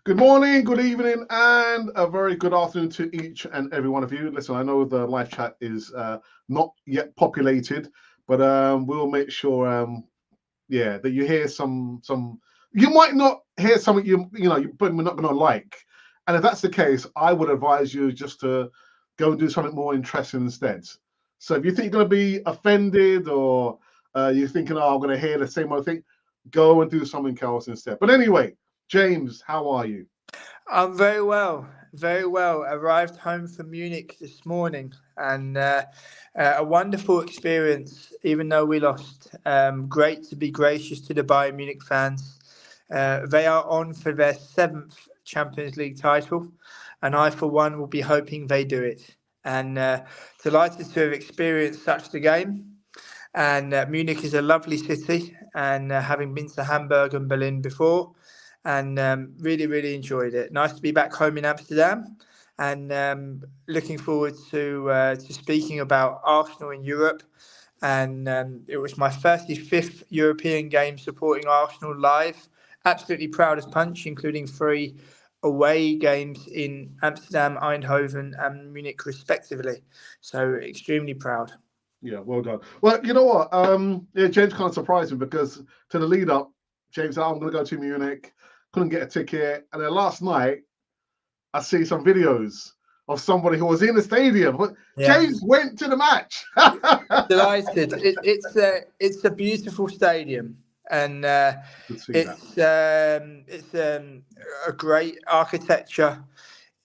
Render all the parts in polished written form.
Good morning, good evening, and a very good afternoon to each and every one of you. Listen, I know the live chat is not yet populated, but we'll make sure, that you hear some. You might not hear something but we're not going to like, and if that's the case, I would advise you just to go and do something more interesting instead. So if you think you're going to be offended, or you're thinking, "Oh, I'm going to hear the same old thing," go and do something else instead. But anyway. James, how are you? I'm very well, very well. Arrived home from Munich this morning, and a wonderful experience, even though we lost. Great to be gracious to the Bayern Munich fans. They are on for their 7th Champions League title, and I, for one, will be hoping they do it. And delighted to have experienced such the game. And Munich is a lovely city, and having been to Hamburg and Berlin before, and really, really enjoyed it. Nice to be back home in Amsterdam, and looking forward to speaking about Arsenal in Europe. And it was my 35th European game supporting Arsenal live. Absolutely proud as punch, including 3 away games in Amsterdam, Eindhoven, and Munich, respectively. So extremely proud. Yeah, well done. Well, you know what? James kind of surprised me because to the lead up, James said, I'm going to go to Munich. Couldn't get a ticket. And then last night, I see some videos of somebody who was in the stadium. But James went to the match. Delighted. It's a beautiful stadium. And it's a great architecture.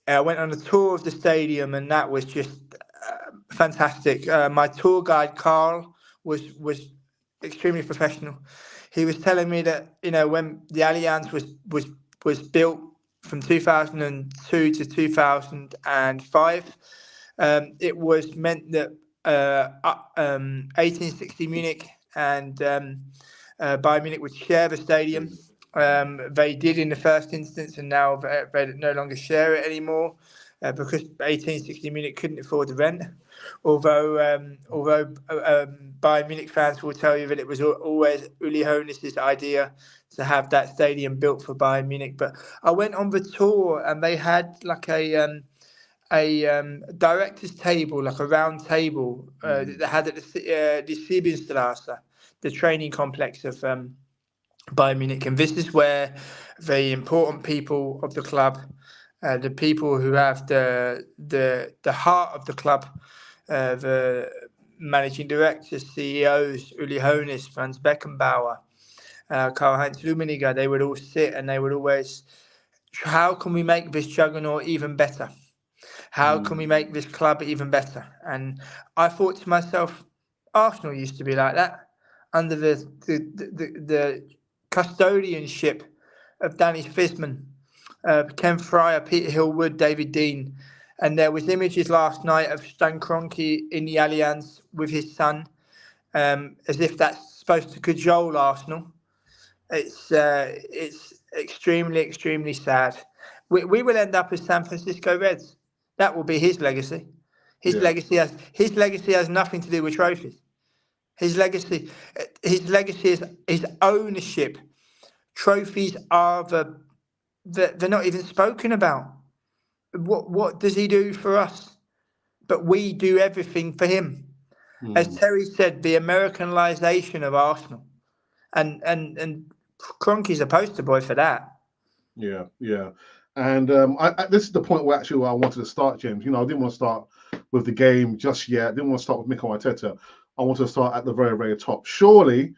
I went on a tour of the stadium, and that was just fantastic. My tour guide Carl was extremely professional. He was telling me that when the Allianz was built from 2002 to 2005, it was meant that 1860 Munich and Bayern Munich would share the stadium. They did in the first instance, and now they no longer share it anymore because 1860 Munich couldn't afford the rent. Although Bayern Munich fans will tell you that it was always Uli Hoeneß's idea to have that stadium built for Bayern Munich. But I went on the tour, and they had like a director's table, like a round table that they had at the Siebenstrasse, the training complex of Bayern Munich. And this is where the important people of the club, the people who have the heart of the club, the managing directors, CEOs, Uli Hoeneß, Franz Beckenbauer, Karl-Heinz Rummenigge, they would all sit and they would always, how can we make this juggernaut even better? How can we make this club even better? And I thought to myself, Arsenal used to be like that under the custodianship of Danny Fisman, Ken Fryer, Peter Hill-Wood, David Dean. And there was images last night of Stan Kroenke in the Allianz with his son, as if that's supposed to cajole Arsenal. It's extremely, extremely sad. We will end up as San Francisco Reds. That will be his legacy. His legacy has nothing to do with trophies. His legacy is his ownership. Trophies are they're not even spoken about. What does he do for us? But we do everything for him. As Terry said, the Americanization of Arsenal, and Kroenke's a poster boy for that. Yeah. And this is the point where actually I wanted to start, James. I didn't want to start with the game just yet. I didn't want to start with Mikel Arteta. I wanted to start at the very, very top. Surely,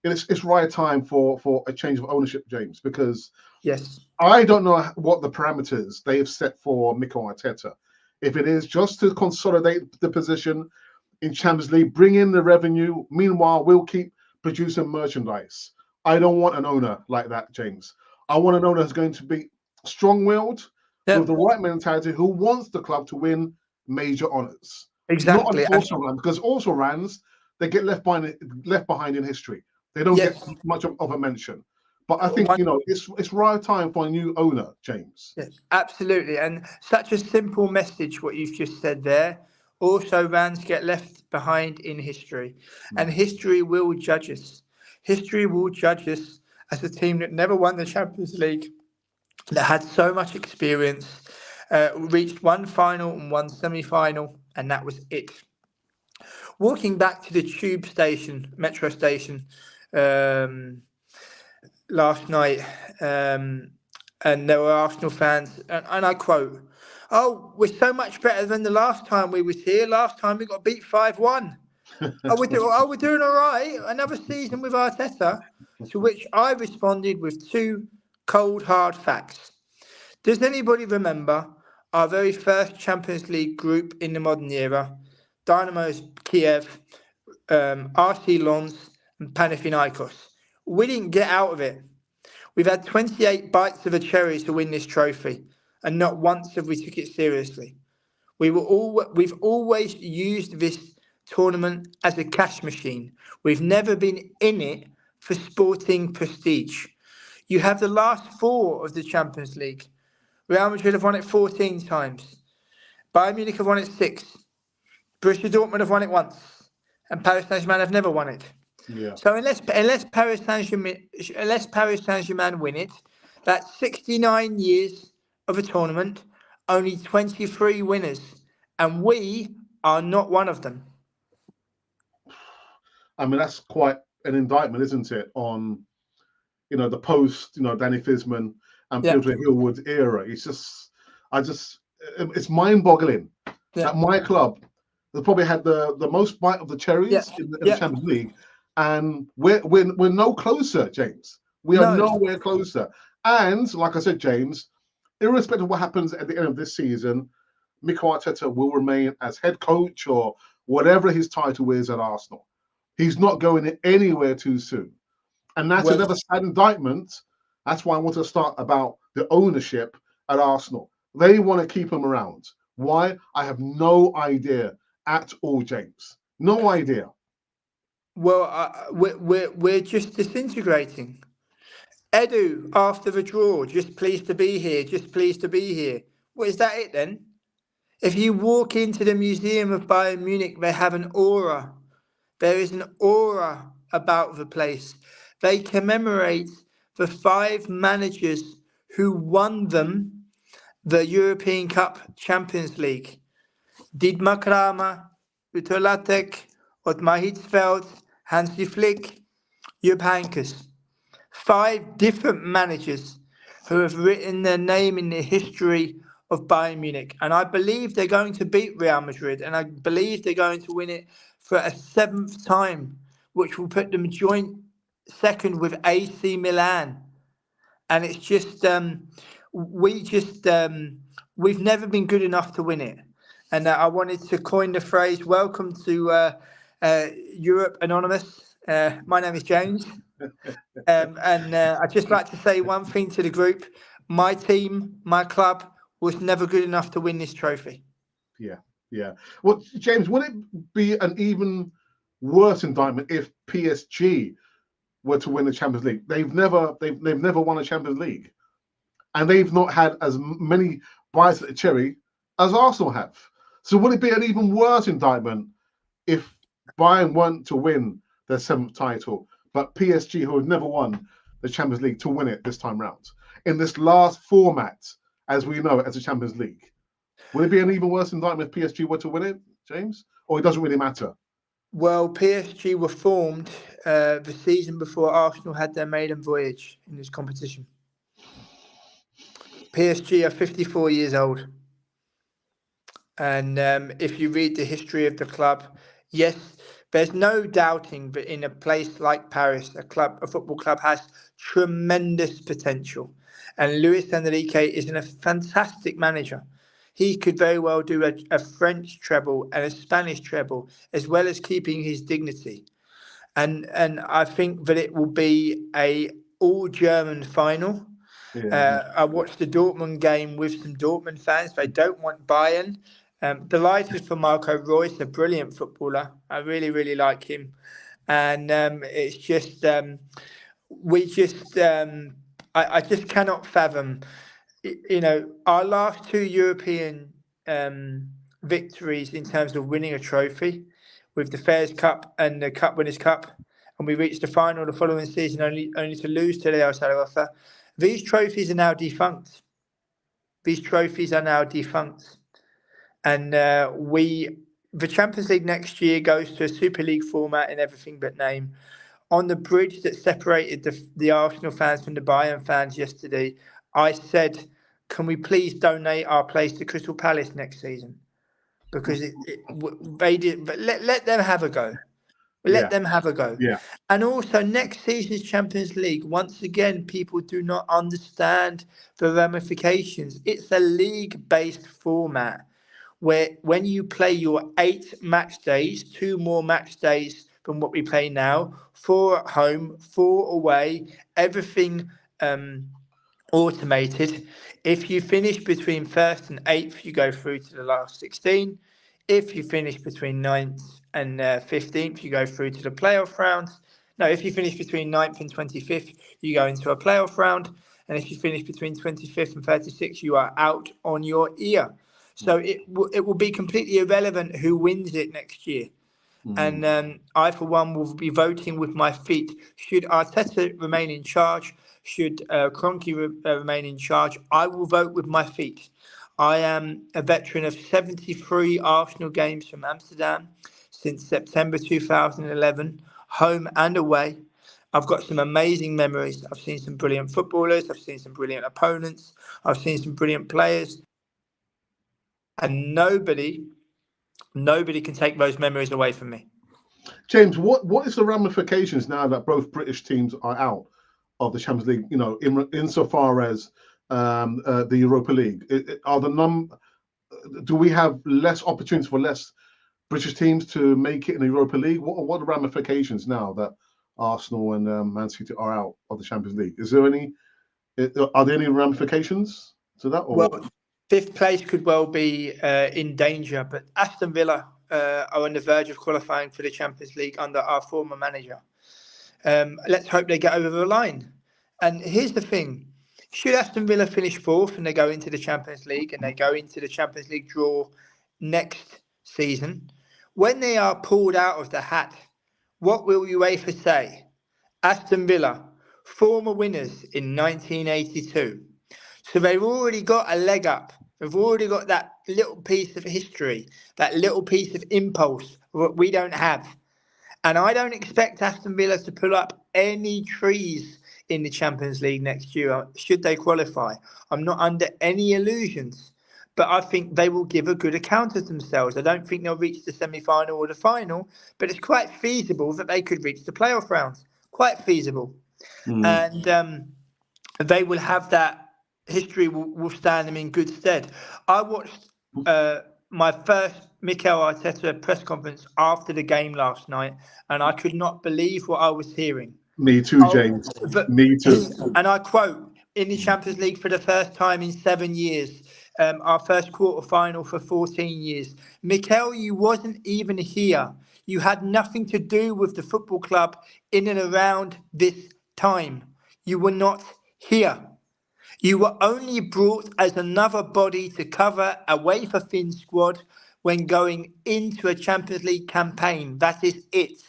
it's right time for a change of ownership, James, because I don't know what the parameters they have set for Mikel Arteta. If it is just to consolidate the position in Champions League, bring in the revenue. Meanwhile, we'll keep producing merchandise. I don't want an owner like that, James. I want an owner who's going to be strong-willed, with the right mentality, who wants the club to win major honours. Exactly. Not because also Rans, they get left behind in history. They don't get much of a mention. But I think, it's right time for a new owner, James. Yes, absolutely. And such a simple message, what you've just said there. Also, Rans get left behind in history. And history will judge us. History will judge us as a team that never won the Champions League, that had so much experience, reached one final and one semi-final, and that was it. Walking back to the tube station, metro station, last night, and there were Arsenal fans, and I quote, "Oh, we're so much better than the last time we was here. Last time we got beat 5-1. We're doing all right. Another season with Arteta." To which I responded with two cold, hard facts. Does anybody remember our very first Champions League group in the modern era? Dynamo's Kiev, RC Lens, and Panathinaikos. We didn't get out of it. We've had 28 bites of a cherry to win this trophy, and not once have we took it seriously. We've always used this tournament as a cash machine. We've never been in it for sporting prestige. You have the last four of the Champions League. Real Madrid have won it 14 times. Bayern Munich have won it 6. Borussia Dortmund have won it once. And Paris Saint-Germain have never won it. Yeah. So unless Paris Saint-Germain win it, that's 69 years of a tournament, only 23 winners, and we are not one of them. I mean, that's quite an indictment, isn't it, on, the post, Danny Fiszman and Peter Hillwood era. It's mind-boggling that my club has probably had the most bite of the cherries in the Champions League, and we're no closer, James. We are nowhere closer. And like I said, James, irrespective of what happens at the end of this season, Mikel Arteta will remain as head coach or whatever his title is at Arsenal. He's not going anywhere too soon. And that's another sad indictment. That's why I want to start about the ownership at Arsenal. They want to keep him around. Why? I have no idea at all, James. No idea. Well, we're just disintegrating. Edu, after the draw, just pleased to be here, just pleased to be here. Well, is that it then? If you walk into the Museum of Bayern Munich, they have an aura. There is an aura about the place. They commemorate the 5 managers who won them the European Cup Champions League. Dietmar Kramer, Uto Lattek, Ottmar Hitzfeld, Hansi Flick, Jupp Heynckes. 5 different managers who have written their name in the history of Bayern Munich. And I believe they're going to beat Real Madrid, and I believe they're going to win it for a 7th time, which will put them joint second with AC Milan. And it's just, we've never been good enough to win it. And I wanted to coin the phrase, welcome to Europe Anonymous. My name is James. And I'd just like to say one thing to the group. My team, my club, was never good enough to win this trophy. Yeah. Well, James, would it be an even worse indictment if PSG were to win the Champions League? They've never won a Champions League, and they've not had as many bites at the cherry as Arsenal have. So would it be an even worse indictment if Bayern weren't to win their 7th title, but PSG, who had never won the Champions League, to win it this time round in this last format, as we know it, as the Champions League? Would it be an even worse indictment if PSG were to win it, James? Or it doesn't really matter? Well, PSG were formed the season before Arsenal had their maiden voyage in this competition. PSG are 54 years old. And if you read the history of the club, yes, there's no doubting that in a place like Paris, a football club has tremendous potential. And Luis Enrique is a fantastic manager. He could very well do a French treble and a Spanish treble, as well as keeping his dignity. And I think that it will be a all-German final. I watched the Dortmund game with some Dortmund fans. They don't want Bayern. Delighted for Marco Reus, a brilliant footballer. I really, really like him. And it's just, I just cannot fathom, our last 2 European victories in terms of winning a trophy, with the Fairs Cup and the Cup Winners' Cup, and we reached the final the following season only to lose to Real Zaragoza. These trophies are now defunct. And the Champions League next year goes to a Super League format in everything but name. On the bridge that separated the Arsenal fans from the Bayern fans yesterday, I said, can we please donate our place to Crystal Palace next season? Because they did, but let them have a go. Let them have a go. Yeah. And also next season's Champions League, once again, people do not understand the ramifications. It's a league-based format where when you play your 8 match days, 2 more match days than what we play now, 4 at home, 4 away, everything automated. If you finish between 1st and 8th, you go through to the last 16. If you finish between 9th and 15th, you go through to the playoff rounds. No, if you finish between 9th and 25th, you go into a playoff round. And if you finish between 25th and 36th, you are out on your ear. So it will be completely irrelevant who wins it next year. And I, for one, will be voting with my feet. Should Arteta remain in charge, should Kroenke remain in charge, I will vote with my feet. I am a veteran of 73 Arsenal games from Amsterdam since September 2011, home and away. I've got some amazing memories. I've seen some brilliant footballers. I've seen some brilliant opponents. I've seen some brilliant players. And nobody can take those memories away from me. James, what is the ramifications now that both British teams are out of the Champions League? You know, insofar as the Europa League, do we have less opportunities for less British teams to make it in the Europa League? What are the ramifications now that Arsenal and Man City are out of the Champions League? Are there any ramifications to that? Or? Well, 5th place could well be in danger, but Aston Villa are on the verge of qualifying for the Champions League under our former manager. Let's hope they get over the line. And here's the thing. Should Aston Villa finish 4th and they go into the Champions League and they go into the Champions League draw next season, when they are pulled out of the hat, what will UEFA say? Aston Villa, former winners in 1982. So they've already got a leg up. They've already got that little piece of history, that little piece of impulse that we don't have. And I don't expect Aston Villa to pull up any trees in the Champions League next year, should they qualify. I'm not under any illusions, but I think they will give a good account of themselves. I don't think they'll reach the semi-final or the final, but it's quite feasible that they could reach the playoff rounds. Quite feasible. And they will have that. History will stand them in good stead. I watched my first MIKEL Arteta press conference after the game last night, and I could not believe what I was hearing. Me too, James. Me too. And I quote, in the Champions League for the first time in 7 years, our first quarterfinal for 14 years. MIKEL, you wasn't even here. You had nothing to do with the football club in and around this time. You were not here. You were only brought as another body to cover a wafer-thin squad when going into a Champions League campaign. That is it.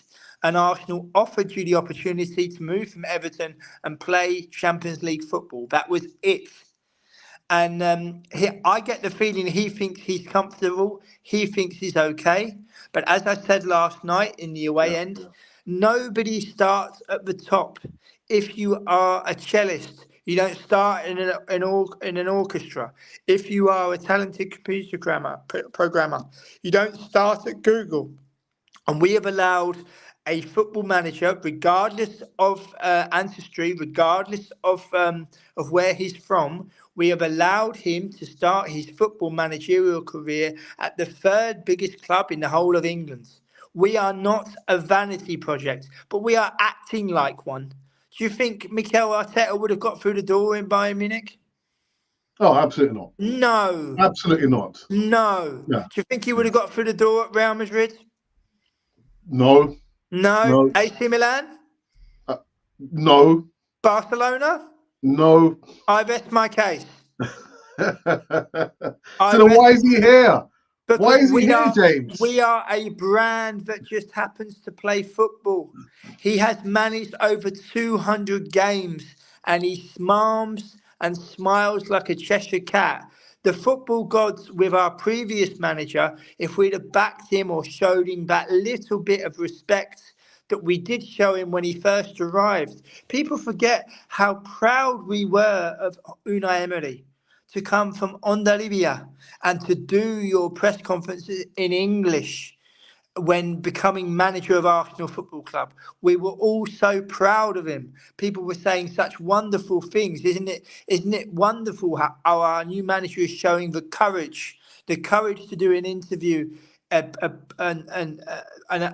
And Arsenal offered you the opportunity to move from Everton and play Champions League football. That was it. And I get the feeling he thinks he's comfortable. He thinks he's okay. But as I said last night in the away end, nobody starts at the top. If you are a cellist, you don't start in an orchestra. If you are a talented computer programmer, you don't start at Google. And we have allowed a football manager, regardless of ancestry, regardless of where he's from, we have allowed him to start his football managerial career at the 3rd biggest club in the whole of England. We are not a vanity project, but we are acting like one. Do you think MIKEL Arteta would have got through the door in Bayern Munich? Oh, absolutely not. No. Absolutely not. No. Yeah. Do you think he would have got through the door at Real Madrid? No. No. AC Milan? No. Barcelona? No. I rest my case. So then why is he here? Why is he here, James? We are a brand that just happens to play football. He has managed over 200 games and he smarms and smiles like a Cheshire cat. The football gods with our previous manager, if we'd have backed him or showed him that little bit of respect that we did show him when he first arrived. People forget how proud we were of Unai Emery to come from Andalusia and to do your press conferences in English when becoming manager of Arsenal Football Club. We were all so proud of him. People were saying such wonderful things. Isn't it wonderful how our new manager is showing the courage to do an interview, an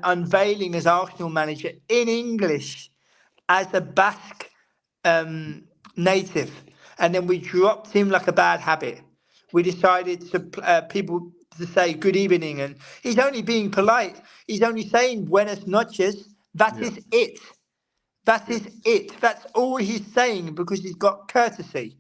unveiling as Arsenal manager in English as a Basque native, and then we dropped him like a bad habit. We decided to people to say good evening, and he's only being polite. He's only saying buenas noches. That is it. That is it. That's all he's saying because he's got courtesy.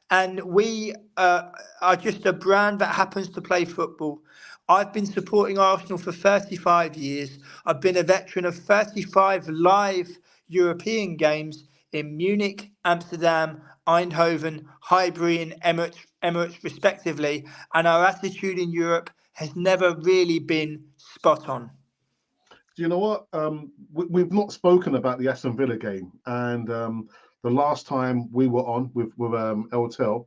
And we are just a brand that happens to play football. I've been supporting Arsenal for 35 years. I've been a veteran of 35 live European games in Munich, Amsterdam, Eindhoven, Highbury and Emirates respectively. And our attitude in Europe has never really been spot on. Do you know what? We've not spoken about the Aston Villa game. And the last time we were on with LTEL,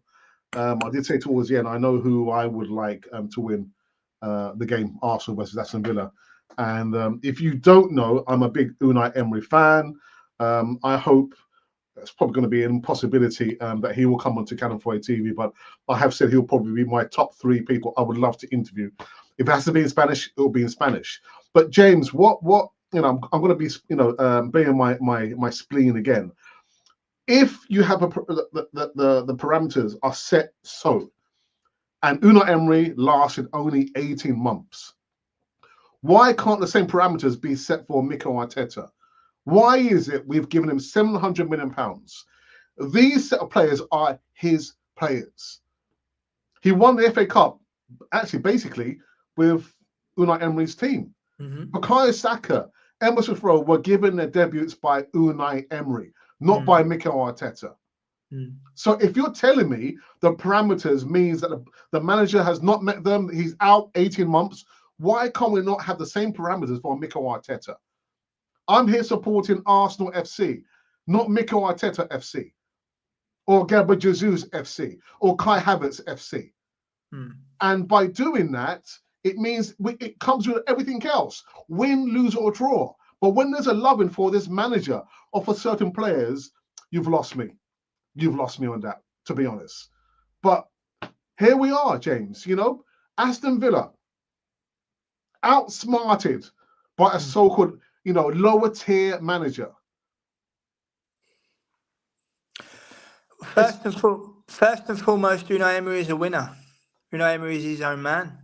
I did say towards the end, I know who I would like to win the game, Arsenal versus Aston Villa. And if you don't know, I'm a big Unai Emery fan. I hope it's probably going to be an impossibility that he will come onto Cannon 4 TV, but I have said he'll probably be my top 3 people I would love to interview. If it has to be in Spanish, it will be in Spanish. But James, what you know, I'm going to be being my spleen again. If you have the parameters are set so, and Unai Emery lasted only 18 months, why can't the same parameters be set for Mikel Arteta? Why is it we've given him £700 million? These set of players are his players. He won the FA Cup, actually, basically, with Unai Emery's team. Bukayo Saka, Emerson Rowe were given their debuts by Unai Emery, not by Mikel Arteta. So if you're telling me the parameters means that the manager has not met them, he's out 18 months, why can't we not have the same parameters for Mikel Arteta? I'm here supporting Arsenal FC, not Mikel Arteta FC, or Gabriel Jesus FC, or Kai Havertz FC. And by doing that, it means it comes with everything else, win, lose, or draw. But when there's a loving for this manager or for certain players, you've lost me. You've lost me on that, to be honest. But here we are, James, you know, Aston Villa, outsmarted by a so-called, you know, lower tier manager. First and foremost, Unai Emery is a winner. Unai Emery is his own man.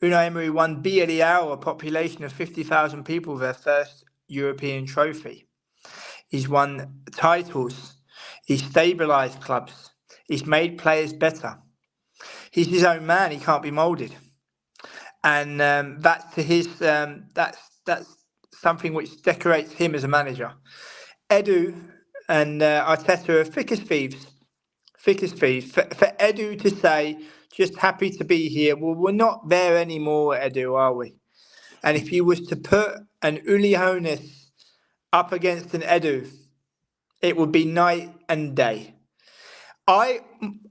Unai Emery won Villarreal, a population of 50,000 people, their first European trophy. He's won titles. He's stabilised clubs. He's made players better. He's his own man. He can't be moulded. And that's to his. That's something which decorates him as a manager. Edu and Arteta are thick as thieves. Thick as thieves. For Edu to say, just happy to be here. Well, we're not there anymore, Edu, are we? And if you was to put an Uli Hoeneß up against an Edu, it would be night and day. I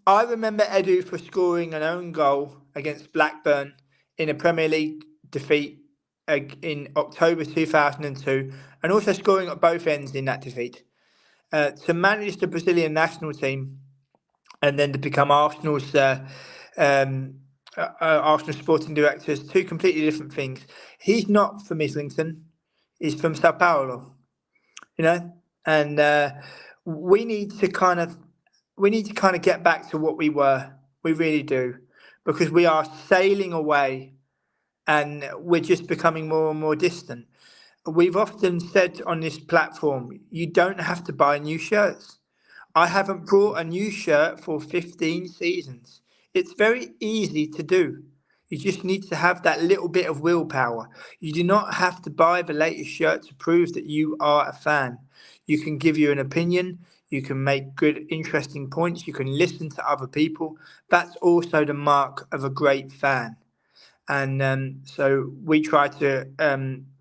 remember Edu for scoring an own goal against Blackburn in a Premier League defeat in October 2002, and also scoring at both ends in that defeat. To manage the Brazilian national team and then to become Arsenal's Arsenal sporting director is 2 completely different things. He's not from Islington; he's from Sao Paulo, you know. And we need to kind of get back to what we were. We really do, because we are sailing away, and we're just becoming more and more distant. We've often said on this platform, you don't have to buy new shirts. I haven't brought a new shirt for 15 seasons. It's very easy to do. You just need to have that little bit of willpower. You do not have to buy the latest shirt to prove that you are a fan. You can give you an opinion. You can make good, interesting points. You can listen to other people. That's also the mark of a great fan. And so we try to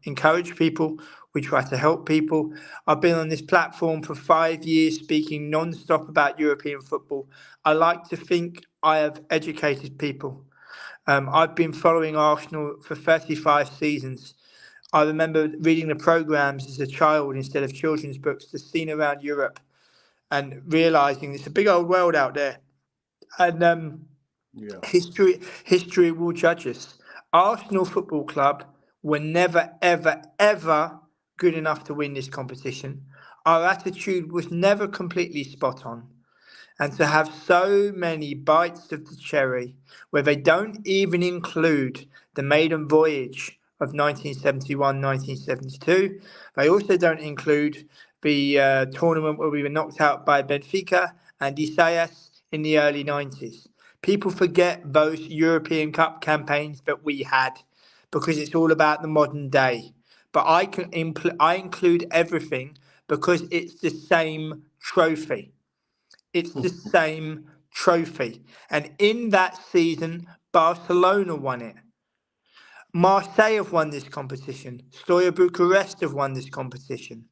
encourage people. We try to help people. I've been on this platform for 5 years speaking non-stop about European football. I like to think I have educated people. I've been following Arsenal for 35 seasons. I remember reading the programmes as a child instead of children's books, to seen around Europe, and realising it's a big old world out there. And history will judge us. Arsenal Football Club were never, ever, ever good enough to win this competition. Our attitude was never completely spot on. And to have so many bites of the cherry, where they don't even include the maiden voyage of 1971, 1972. They also don't include the tournament where we were knocked out by Benfica and Isaias in the early 90s. People forget those European Cup campaigns that we had because it's all about the modern day. But I include everything because it's the same trophy. It's the same trophy. And in that season, Barcelona won it. Marseille have won this competition. Steaua Bucharest have won this competition.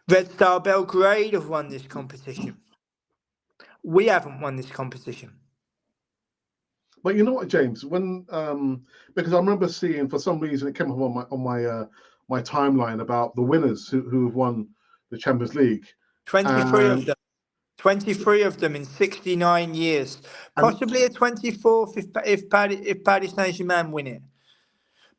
Red Star Belgrade have won this competition. We haven't won this competition. But you know what, James? When because I remember seeing, for some reason, it came up on my timeline about the winners who have won the Champions League. 23 of them. 23 of them in 69 years. Possibly a 24th if Paris Saint-Germain win it.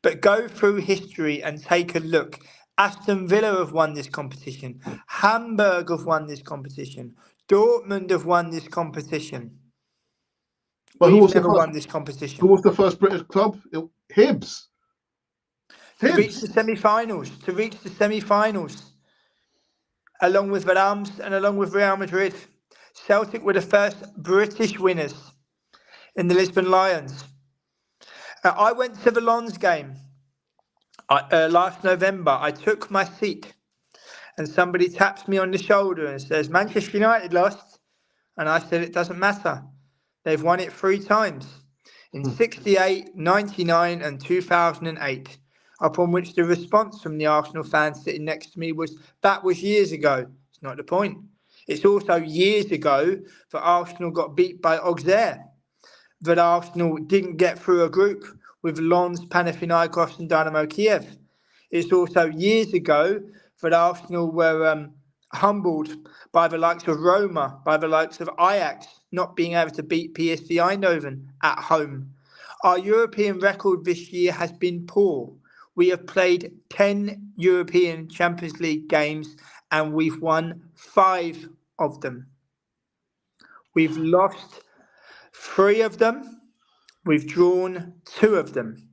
But go through history and take a look. Aston Villa have won this competition. Hamburg have won this competition. Dortmund have won this competition. But We've never won this competition. Who was the first British club? Hibs. To reach the semi-finals. Along with Valams and along with Real Madrid. Celtic were the first British winners in the Lisbon Lions. I went to the Lens game last November. I took my seat and somebody taps me on the shoulder and says, Manchester United lost. And I said, it doesn't matter. They've won it 3 times. In 68, 99 and 2008. Upon which the response from the Arsenal fans sitting next to me was, that was years ago. It's not the point. It's also years ago that Arsenal got beat by Auxerre. That Arsenal didn't get through a group with Lens, Panathinaikos and Dynamo Kiev. It's also years ago that Arsenal were humbled by the likes of Roma, by the likes of Ajax, not being able to beat PSV Eindhoven at home. Our European record this year has been poor. We have played 10 European Champions League games and we've won 5 of them. We've lost 3 of them. We've drawn 2 of them.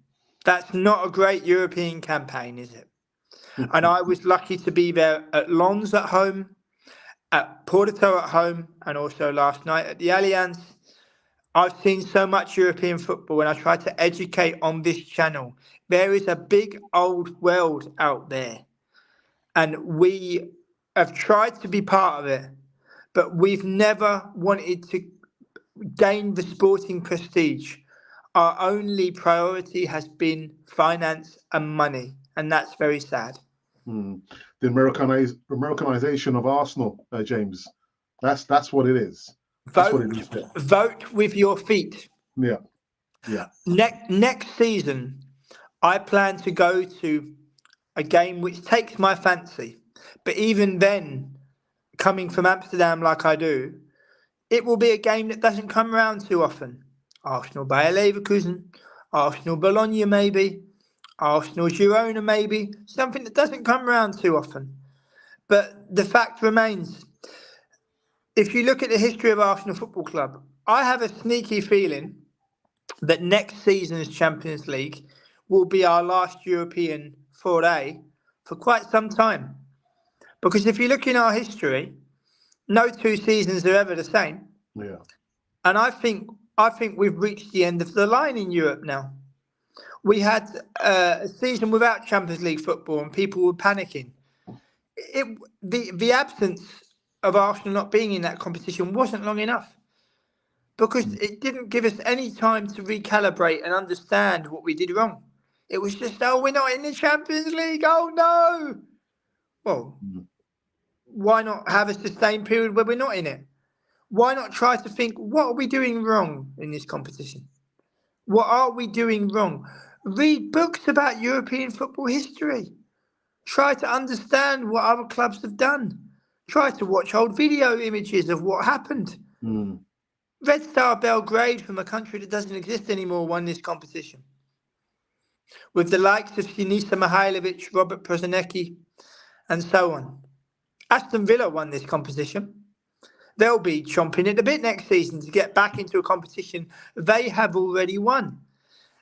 That's not a great European campaign, is it? And I was lucky to be there at Lens at home, at Porto at home, and also last night at the Allianz. I've seen so much European football and I try to educate on this channel. There is a big old world out there and we have tried to be part of it, but we've never wanted to gain the sporting prestige. Our only priority has been finance and money, and that's very sad. The Americanization of Arsenal, James. That's what it is. Vote with your feet. Yeah. Next season, I plan to go to a game which takes my fancy. But even then, coming from Amsterdam like I do, it will be a game that doesn't come around too often. Arsenal Bayer Leverkusen, Arsenal Bologna maybe, Arsenal Girona maybe, something that doesn't come around too often. But the fact remains, if you look at the history of Arsenal Football Club, I have a sneaky feeling that next season's Champions League will be our last European foray for quite some time. Because if you look in our history, no 2 seasons are ever the same. Yeah. And I think we've reached the end of the line in Europe now. We had a season without Champions League football and people were panicking. The absence of Arsenal not being in that competition wasn't long enough, because it didn't give us any time to recalibrate and understand what we did wrong. It was just, oh, we're not in the Champions League. Oh, no. Well, why not have a sustained period where we're not in it? Why not try to think, what are we doing wrong in this competition? What are we doing wrong? Read books about European football history. Try to understand what other clubs have done. Try to watch old video images of what happened. Red Star Belgrade, from a country that doesn't exist anymore, won this competition, with the likes of Sinisa Mihailovic, Robert Prosinecki, and so on. Aston Villa won this competition. They'll be chomping at the bit next season to get back into a competition they have already won.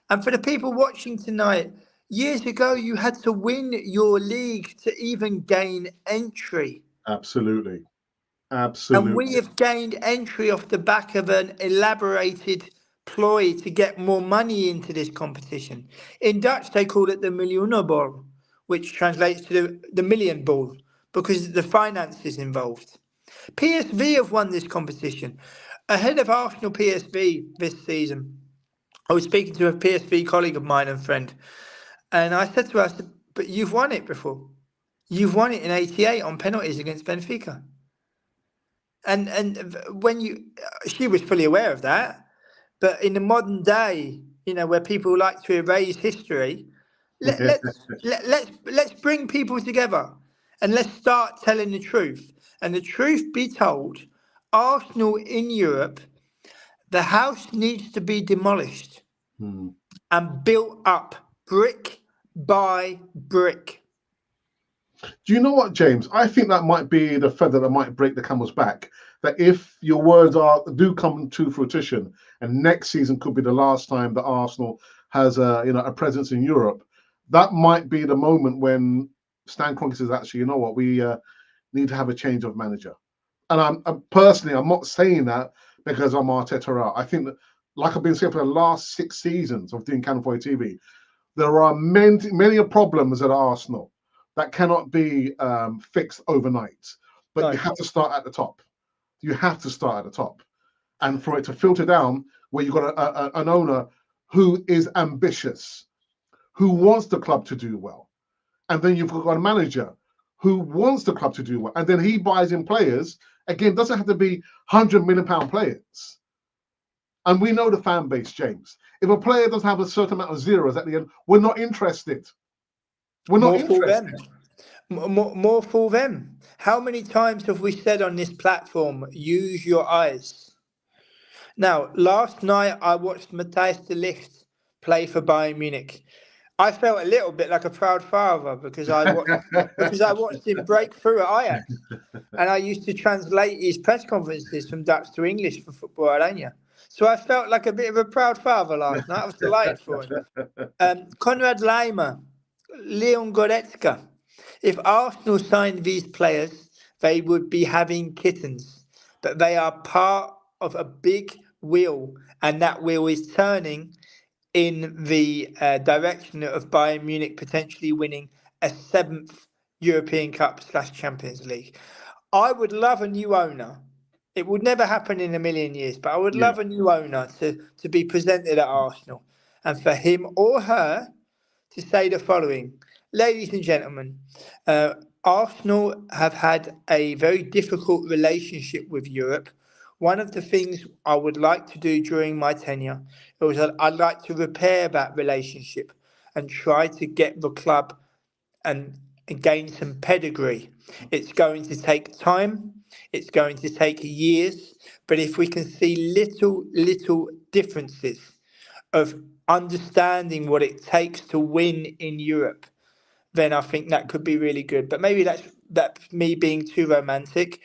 And for the people watching tonight, years ago, you had to win your league to even gain entry. Absolutely. Absolutely. And we have gained entry off the back of an elaborated ploy to get more money into this competition. In Dutch, they call it the miljoenenbal, which translates to the million ball, because the finances involved. PSV have won this competition. Ahead of Arsenal PSV this season, I was speaking to a PSV colleague of mine and friend, and I said to her, but you've won it before. You've won it in 88 on penalties against Benfica. And when she was fully aware of that, but in the modern day, where people like to erase history, let's bring people together and let's start telling the truth. And the truth be told, Arsenal in Europe, the house needs to be demolished and built up brick by brick. Do you know what, James? I think that might be the feather that might break the camel's back. That if your words do come to fruition, and next season could be the last time that Arsenal has a presence in Europe, that might be the moment when Stan Kroenke says, actually, you know what, we need to have a change of manager. And I'm personally, I'm not saying that because I'm Arteta out. I think that, like I've been saying for the last 6 seasons of doing Cannon for TV, there are many problems at Arsenal that cannot be fixed overnight. But No. you have to start at the top. You have to start at the top. And for it to filter down, where you've got an owner who is ambitious, who wants the club to do well. And then you've got a manager who wants the club to do well. And then he buys in players. Again, doesn't have to be £100 million players. And we know the fan base, James. If a player doesn't have a certain amount of zeros at the end, we're not interested. We're not interested. More for them. How many times have we said on this platform, use your eyes? Now, last night I watched Matthijs de Ligt play for Bayern Munich. I felt a little bit like a proud father because I watched him break through at Ajax. And I used to translate his press conferences from Dutch to English for Football Arena. So I felt like a bit of a proud father last night. I was delighted for him. Konrad Laimer, Leon Goretzka. If Arsenal signed these players, they would be having kittens. But they are part of a big wheel, and that wheel is turning in the direction of Bayern Munich potentially winning a 7th European Cup / Champions League. I would love a new owner. It would never happen in a million years, but I would love a new owner to be presented at Arsenal, and for him or her to say the following: ladies and gentlemen, Arsenal have had a very difficult relationship with Europe. One of the things I would like to do during my tenure is I'd like to repair that relationship and try to get the club and gain some pedigree. It's going to take time. It's going to take years. But if we can see little differences of understanding what it takes to win in Europe, then I think that could be really good. But maybe that's me being too romantic.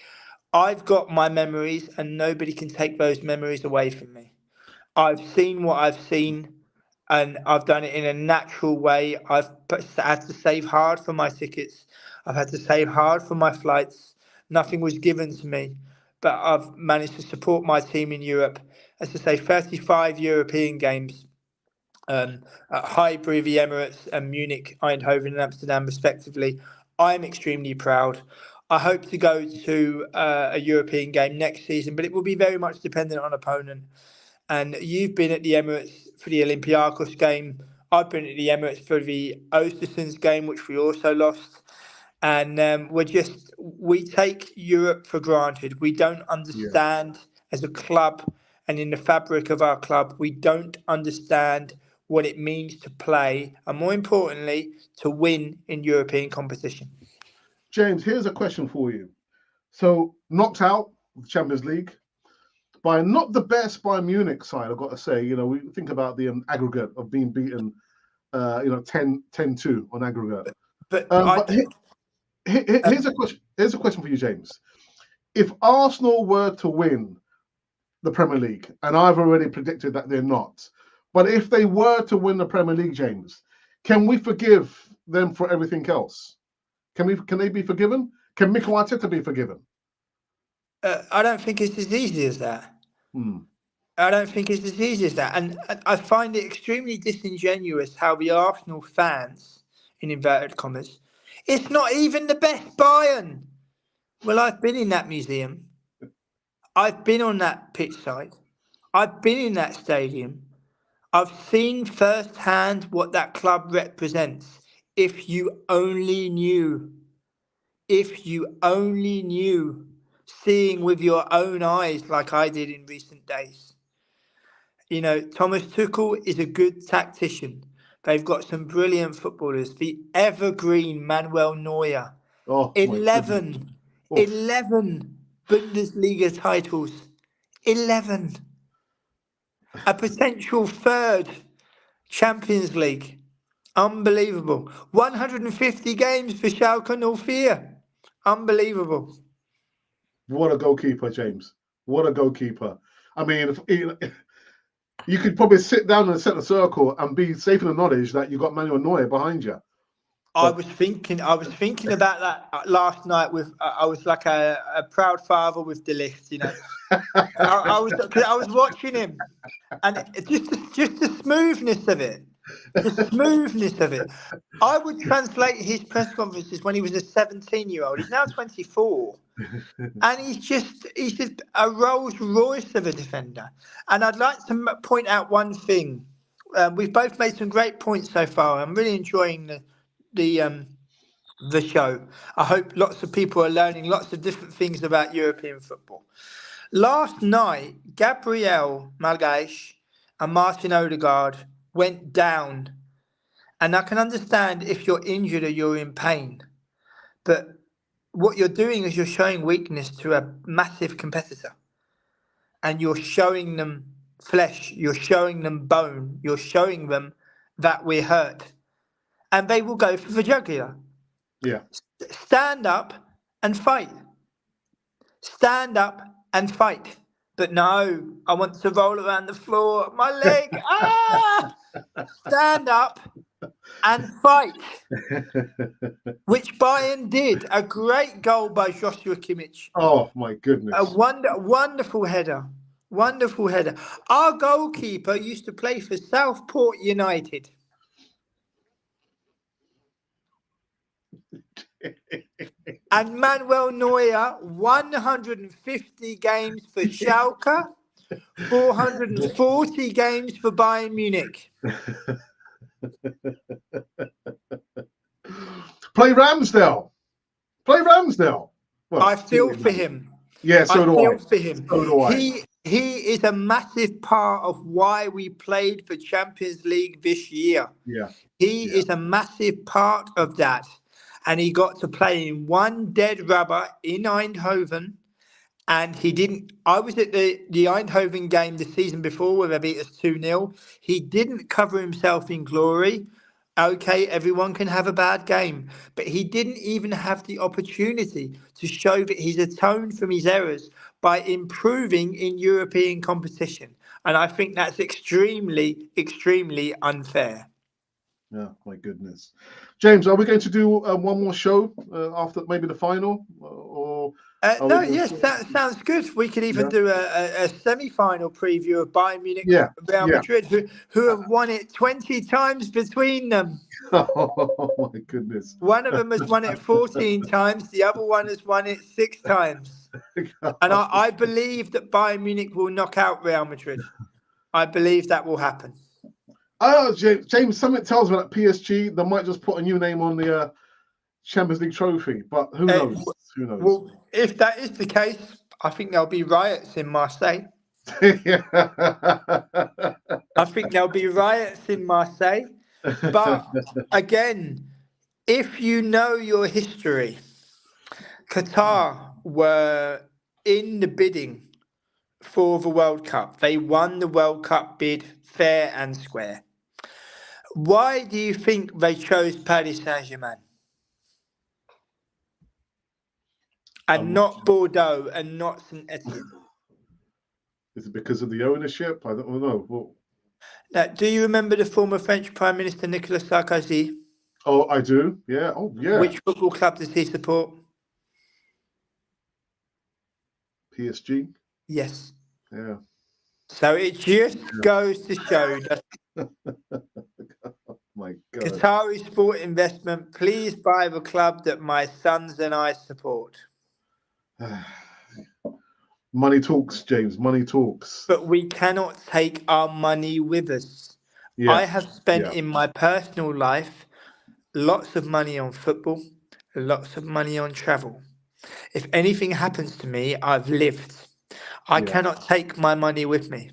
I've got my memories, and nobody can take those memories away from me. I've seen what I've seen, and I've done it in a natural way. I've had to save hard for my tickets. I've had to save hard for my flights. Nothing was given to me, but I've managed to support my team in Europe. As I say, 35 European games at Highbury, the Emirates, and Munich, Eindhoven, and Amsterdam, respectively. I'm extremely proud. I hope to go to a European game next season, but it will be very much dependent on opponent. And you've been at the Emirates for the Olympiacos game. I've been at the Emirates for the Ostersund's game, which we also lost. And we take Europe for granted. We don't understand as a club and in the fabric of our club, we don't understand what it means to play and, more importantly, to win in European competition. James, here's a question for you. So, knocked out of the Champions League by not the best Bayern Munich side, I've got to say. You know, we think about the aggregate of being beaten, 10-2 on aggregate. Here's a question. Here's a question for you, James. If Arsenal were to win the Premier League, and I've already predicted that they're not, but if they were to win the Premier League, James, can we forgive them for everything else? Can they be forgiven? Can MIKEL Arteta be forgiven? I don't think it's as easy as that. I don't think it's as easy as that. And I find it extremely disingenuous how the Arsenal fans, in inverted commas, it's not even the best Bayern. Well, I've been in that museum. I've been on that pitch side. I've been in that stadium. I've seen firsthand what that club represents. If you only knew, seeing with your own eyes like I did in recent days. You know, Thomas Tuchel is a good tactician. They've got some brilliant footballers. The evergreen Manuel Neuer. 11 Bundesliga titles. 11. A potential third Champions League. Unbelievable. 150 games for Schalke 04. Unbelievable. What a goalkeeper, James. What a goalkeeper. I mean, you could probably sit down in a centre circle and be safe in the knowledge that you got Manuel Neuer behind you. I was thinking about that last night. I was like a proud father with De Ligt, you know. I was watching him, and just the smoothness of it. The smoothness of it. I would translate his press conferences when he was a 17-year-old. He's now 24. And he's just a Rolls Royce of a defender. And I'd like to point out one thing. We've both made some great points so far. I'm really enjoying the show. I hope lots of people are learning lots of different things about European football. Last night, Gabriel Magalhaes and Martin Odegaard went down. And I can understand if you're injured or you're in pain. But what you're doing is you're showing weakness to a massive competitor. And you're showing them flesh. You're showing them bone. You're showing them that we're hurt. And they will go for the jugular. Yeah. Stand up and fight. Stand up and fight. But no, I want to roll around the floor. My leg. Stand up and fight. Which Bayern did. A great goal by Joshua Kimmich. Oh, my goodness. A wonderful header. Wonderful header. Our goalkeeper used to play for Southport United. And Manuel Neuer, 150 games for Schalke, 440 games for Bayern Munich. Play Ramsdale. Well, I feel for him. Yeah, so do I. I feel for him. So do I. He is a massive part of why we played for Champions League this year. Yeah. He is a massive part of that. And he got to play in one dead rubber in Eindhoven. And he didn't. I was at the Eindhoven game the season before where they beat us 2-0. He didn't cover himself in glory. Okay, everyone can have a bad game. But he didn't even have the opportunity to show that he's atoned from his errors by improving in European competition. And I think that's extremely, extremely unfair. Yeah, my goodness. James, are we going to do one more show after maybe the final? Or Are we No, going yes, to? that sounds good. We could even Yeah, do a semi-final preview of Bayern Munich, yeah, Real yeah. Madrid, who have won it 20 times between them. Oh my goodness. One of them has won it 14 times. The other one has won it 6 times. And I believe that Bayern Munich will knock out Real Madrid. I believe that will happen. Oh, James, something tells me that PSG they might just put a new name on the Champions League trophy, but who knows? Who knows? Well, if that is the case, I think there'll be riots in Marseille. Yeah. I think there'll be riots in Marseille. But again, if you know your history, Qatar were in the bidding for the World Cup. They won the World Cup bid fair and square. Why do you think they chose Paris Saint-Germain and I'm not not Bordeaux and not St Etienne? Is it because of the ownership? I don't know. Well, Now, do you remember the former French Prime Minister Nicolas Sarkozy? oh, I do. Yeah. Oh, yeah. Which football club does he support? PSG. Yes. Yeah. So it just goes to show that My God. Qatari Sport Investment, please buy the club that my sons and I support. Money talks, James. Money talks. But we cannot take our money with us. Yeah. I have spent in my personal life lots of money on football, lots of money on travel. If anything happens to me, I've lived. I cannot take my money with me.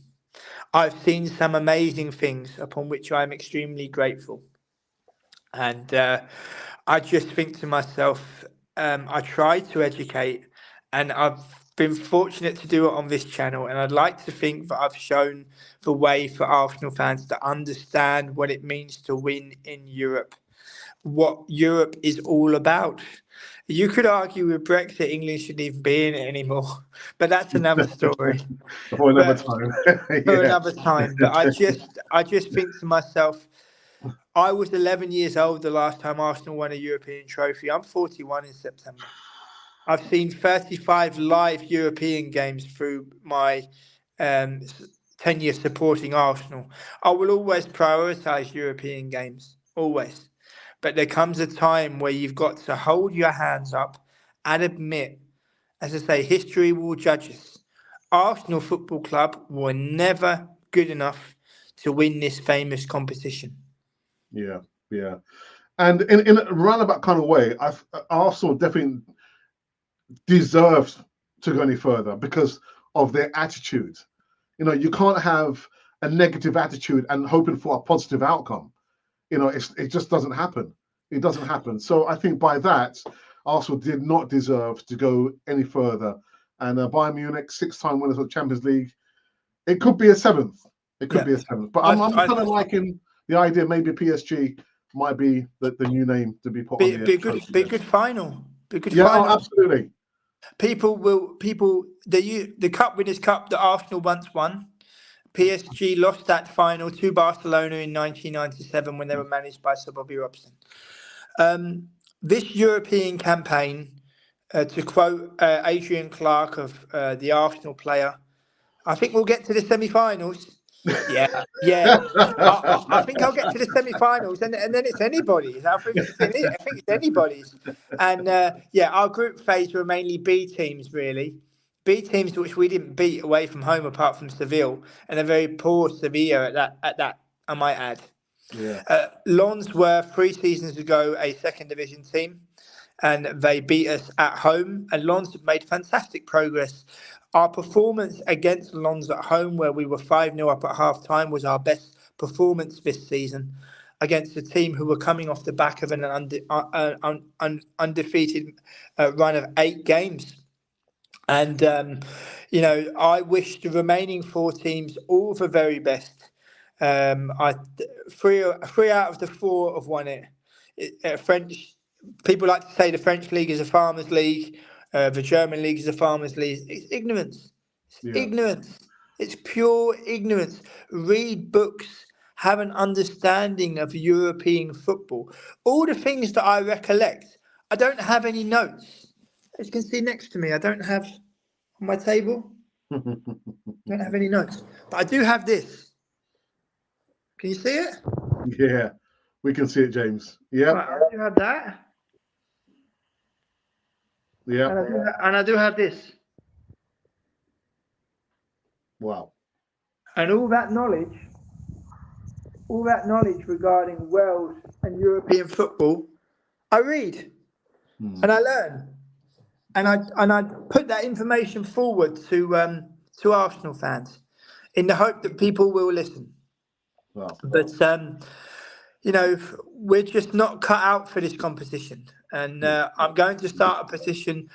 I've seen some amazing things upon which I'm extremely grateful. And I just think to myself, I try to educate, and I've been fortunate to do it on this channel. And I'd like to think that I've shown the way for Arsenal fans to understand what it means to win in Europe, what Europe is all about. You could argue with Brexit, England shouldn't even be in it anymore, but that's another story. For another time. For another time. But I just think to myself, I was 11 years old the last time Arsenal won a European trophy. I'm 41 in September. I've seen 35 live European games through my tenure supporting Arsenal. I will always prioritise European games, always. But there comes a time where you've got to hold your hands up and admit, as I say, history will judge us. Arsenal Football Club were never good enough to win this famous competition. Yeah, yeah. And in a roundabout kind of way, Arsenal definitely deserved to go any further because of their attitude. You know, you can't have a negative attitude and hoping for a positive outcome. You know, it just doesn't happen. It doesn't happen. So I think by that, Arsenal did not deserve to go any further. And Bayern Munich, 6-time winners of the Champions League, it could be a seventh. It could be a seventh. But I'm kind of liking the idea maybe PSG might be the new name to be put on the trophy. Be a good final. Be a good final. final. Oh, absolutely. The Cup Winners' Cup that Arsenal once won, PSG lost that final to Barcelona in 1997 when they were managed by Sir Bobby Robson. This European campaign, to quote Adrian Clark of the Arsenal player, I think we'll get to the semi-finals. Yeah. I think I'll get to the semi-finals, and then it's anybody's. I think it's anybody's. And our group phase were mainly B teams, really. B teams which we didn't beat away from home, apart from Seville, and a very poor Sevilla at that. I might add. Yeah. Lens were 3 seasons ago a second division team, and they beat us at home. And Lens have made fantastic progress. Our performance against Lens at home, where we were 5-0 up at half-time, was our best performance this season against a team who were coming off the back of an undefeated run of 8 games. And, I wish the remaining 4 teams all the very best. 3 out of the 4 have won it. French people like to say the French league is a farmers' league. The German league is a farmers' league. It's ignorance. Ignorance. It's pure ignorance. Read books. Have an understanding of European football. All the things that I recollect, I don't have any notes. As you can see next to me, I don't have on my table. Don't have any notes, but I do have this. Can you see it? Yeah, we can see it, James. Yeah. Right, I do have that. Yeah. And I do have this. Wow. And all that knowledge regarding world and European football, I read and I learn, and I put that information forward to Arsenal fans in the hope that people will listen. Wow. But we're just not cut out for this competition, and I'm going to start a petition.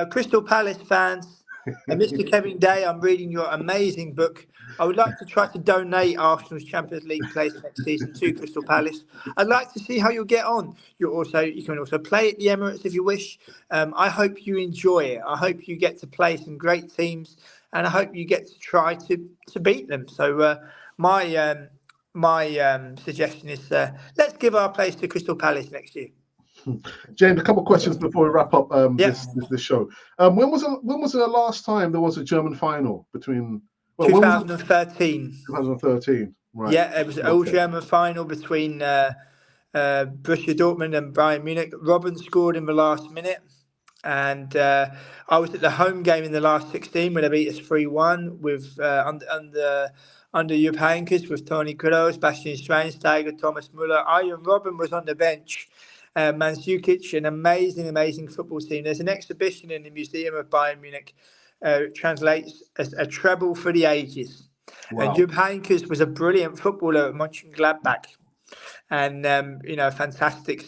Crystal Palace fans, Mr. Kevin Day, I'm reading your amazing book. I would like to try to donate Arsenal's Champions League place next season to Crystal Palace. I'd like to see how you'll get on. You can also play at the Emirates if you wish. I hope you enjoy it. I hope you get to play some great teams, and I hope you get to try to beat them. So my suggestion is let's give our place to Crystal Palace next year. James, a couple of questions before we wrap up this show. When was the last time there was a German final between? 2013. 2013. Right. Yeah, it was an all-German final between Borussia Dortmund and Bayern Munich. Robin scored in the last minute, and I was at the home game in the last 16 when they beat us 3-1 with under Jupp Heynckes with Toni Kroos, Bastian Schweinsteiger, Thomas Müller. Arjen Robben was on the bench. Mandzukic, an amazing football team. There's an exhibition in the Museum of Bayern Munich. Translates as a treble for the ages. Wow. And Jupp Heynckes was a brilliant footballer at Mönchengladbach, and a fantastic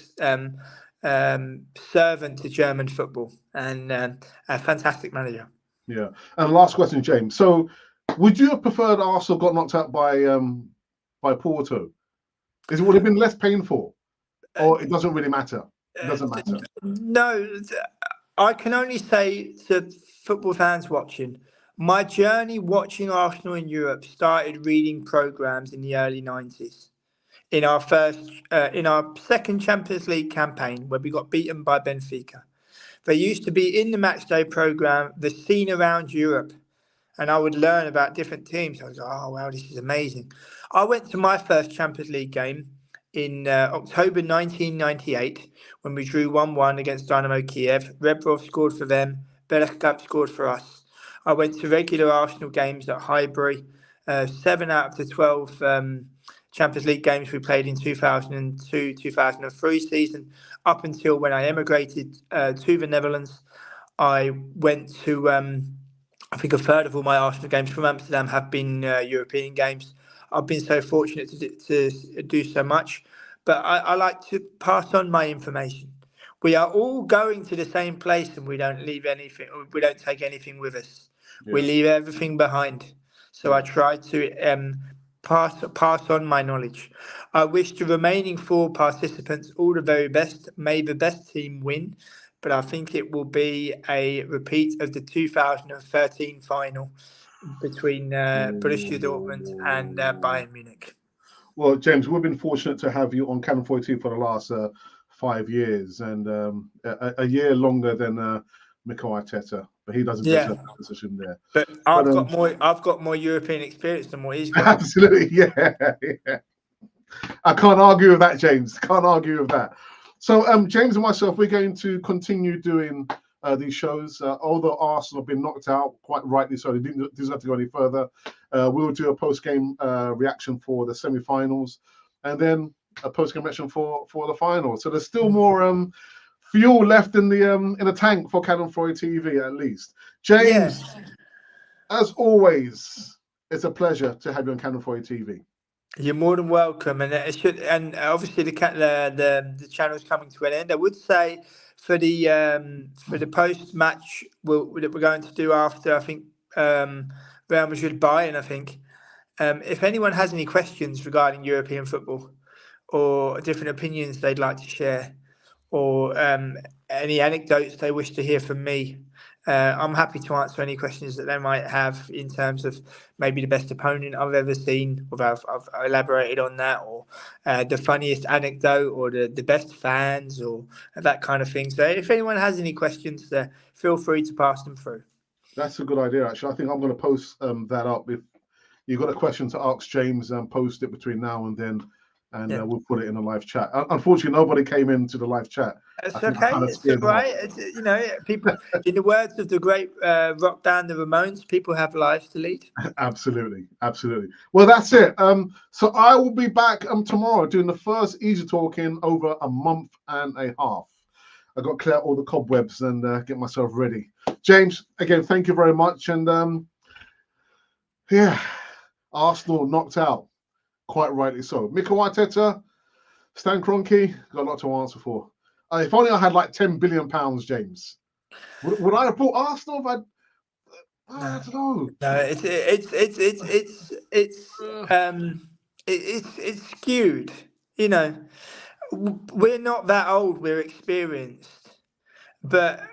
servant to German football, and a fantastic manager. Yeah. And last question, James. So, would you have preferred Arsenal got knocked out by Porto? Would it have been less painful, or it doesn't really matter? It doesn't matter. No, I can only say to football fans watching, my journey watching Arsenal in Europe started reading programmes in the early 90s. In our second Champions League campaign, where we got beaten by Benfica, there used to be in the matchday programme the scene around Europe, and I would learn about different teams. I was like, oh wow, this is amazing. I went to my first Champions League game in October 1998 when we drew 1-1 against Dynamo Kiev. Rebrov scored for them. Bergkamp scored for us. I went to regular Arsenal games at Highbury. 7 out of the 12 Champions League games we played in 2002-2003 season, up until when I emigrated to the Netherlands. I went to, I think a third of all my Arsenal games from Amsterdam have been European games. I've been so fortunate to do so much, but I like to pass on my information. We are all going to the same place, and we don't leave anything. We don't take anything with us. Yeah. We leave everything behind. So I try to pass on my knowledge. I wish the remaining 4 participants all the very best. May the best team win, but I think it will be a repeat of the 2013 final between Borussia Dortmund and Bayern Munich. Well, James, we've been fortunate to have you on Cannon 42 for the last 5 years, and a year longer than MIKEL ARTETA, but he doesn't deserve that position there. But I've got more European experience than what he's got. Absolutely, yeah. I can't argue with that, James. Can't argue with that. So, James and myself, we're going to continue doing these shows. Although Arsenal have been knocked out, quite rightly so, they didn't deserve to go any further. We'll do a post-game reaction for the semi-finals, and then a post-game reaction for the final. So there's still more fuel left in the tank for Cannon 40 TV, at least. James, as always, it's a pleasure to have you on Cannon 40 TV. You're more than welcome, and obviously the channel's coming to an end. I would say for the post-match that we're going to do after, I think Real Madrid Bayern, I think. If anyone has any questions regarding European football or different opinions they'd like to share, or any anecdotes they wish to hear from me, I'm happy to answer any questions that they might have in terms of maybe the best opponent I've ever seen, or I've elaborated on that, or the funniest anecdote, or the best fans, or that kind of thing. So if anyone has any questions, feel free to pass them through. That's a good idea, actually. I think I'm going to post that up. If you've got a question to ask James, post it between now and then, and we'll put it in a live chat. Unfortunately, nobody came into the live chat. It's okay. It's all right. People, in the words of the great rock band, the Ramones, people have lives to lead. Absolutely. Well, that's it. So I will be back tomorrow doing the first Easy Talk in over a month and a half. I got to clear out all the cobwebs and get myself ready. James, again, thank you very much. And Arsenal knocked out, quite rightly so. Mikel Arteta, Stan Kroenke, got a lot to answer for. If only I had like £10 billion, James. Would I have bought Arsenal? I don't know. No, it's skewed. We're not that old. We're experienced, but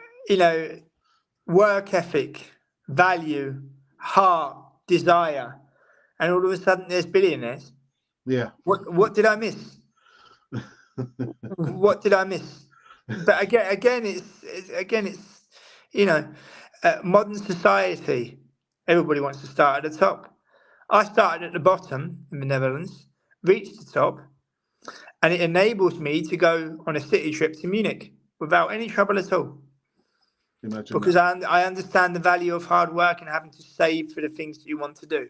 work ethic, value, heart, desire, and all of a sudden there's billionaires. Yeah. What did I miss? What did I miss? But again, it's modern society. Everybody wants to start at the top. I started at the bottom in the Netherlands, reached the top, and it enables me to go on a city trip to Munich without any trouble at all. Imagine because I understand the value of hard work and having to save for the things that you want to do.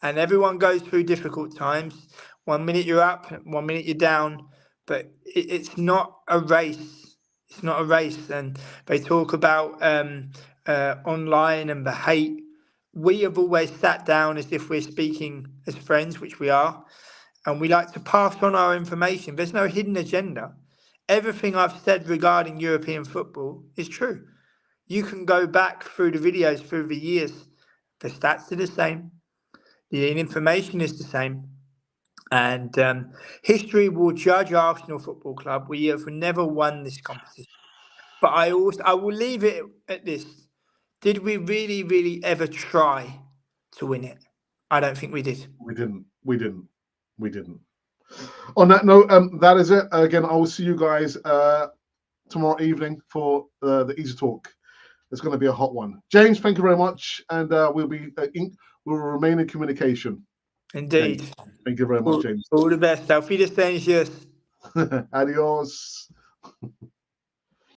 And everyone goes through difficult times. 1 minute you're up, 1 minute you're down, but it's not a race. It's not a race. And they talk about online and the hate. We have always sat down as if we're speaking as friends, which we are, and we like to pass on our information. There's no hidden agenda. Everything I've said regarding European football is true. You can go back through the videos through the years. The stats are the same. The information is the same. And history will judge Arsenal Football Club. We have never won this competition. But I will leave it at this. Did we really, really ever try to win it? I don't think we did. We didn't. On that note, that is it. Again, I will see you guys tomorrow evening for the Easy Talk. It's going to be a hot one. James, thank you very much, and we'll remain in communication. Indeed. Thank you very much, James. All the best. Auf Wiedersehen. Cheers. Adios.